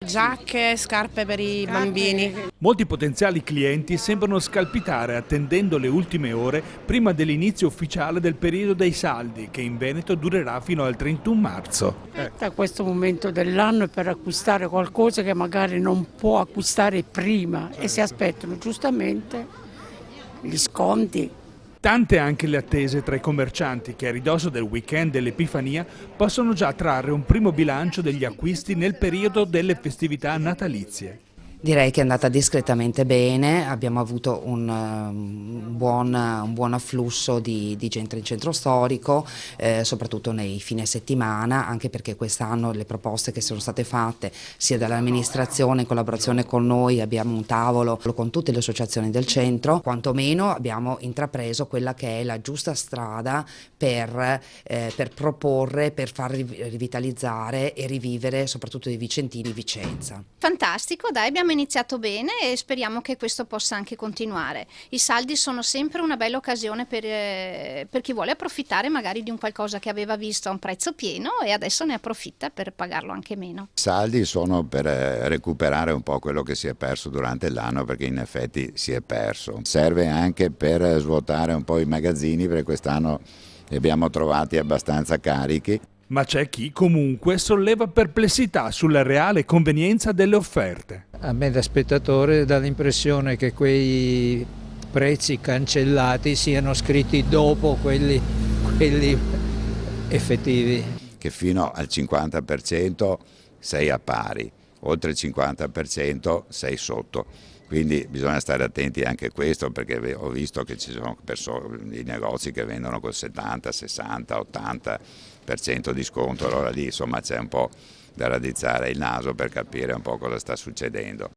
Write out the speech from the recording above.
giacche, scarpe per i bambini. Molti potenziali clienti sembrano scalpitare attendendo le ultime ore prima dell'inizio ufficiale del periodo dei saldi, che in Veneto durerà fino al 31 marzo. Da questo momento dell'anno è per acquistare qualcosa che magari non può acquistare prima e si aspettano giustamente gli sconti. Tante anche le attese tra i commercianti che a ridosso del weekend dell'Epifania possono già trarre un primo bilancio degli acquisti nel periodo delle festività natalizie. Direi che è andata discretamente bene, abbiamo avuto un buon afflusso di gente in centro storico, soprattutto nei fine settimana, anche perché quest'anno le proposte che sono state fatte sia dall'amministrazione in collaborazione con noi, abbiamo un tavolo con tutte le associazioni del centro, quantomeno abbiamo intrapreso quella che è la giusta strada per proporre, per far rivitalizzare e rivivere soprattutto dei vicentini Vicenza. Fantastico, dai, abbiamo iniziato bene e speriamo che questo possa anche continuare. I saldi sono sempre una bella occasione per chi vuole approfittare magari di un qualcosa che aveva visto a un prezzo pieno e adesso ne approfitta per pagarlo anche meno. I saldi sono per recuperare un po' quello che si è perso durante l'anno, perché in effetti si è perso. Serve anche per svuotare un po' i magazzini, perché quest'anno li abbiamo trovati abbastanza carichi. Ma c'è chi comunque solleva perplessità sulla reale convenienza delle offerte. A me da spettatore dà l'impressione che quei prezzi cancellati siano scritti dopo quelli effettivi. Che fino al 50% sei a pari, oltre il 50% sei sotto. Quindi bisogna stare attenti anche a questo, perché ho visto che ci sono i negozi che vendono col 70, 60, 80% di sconto, allora lì insomma c'è un po' da radizzare il naso per capire un po' cosa sta succedendo.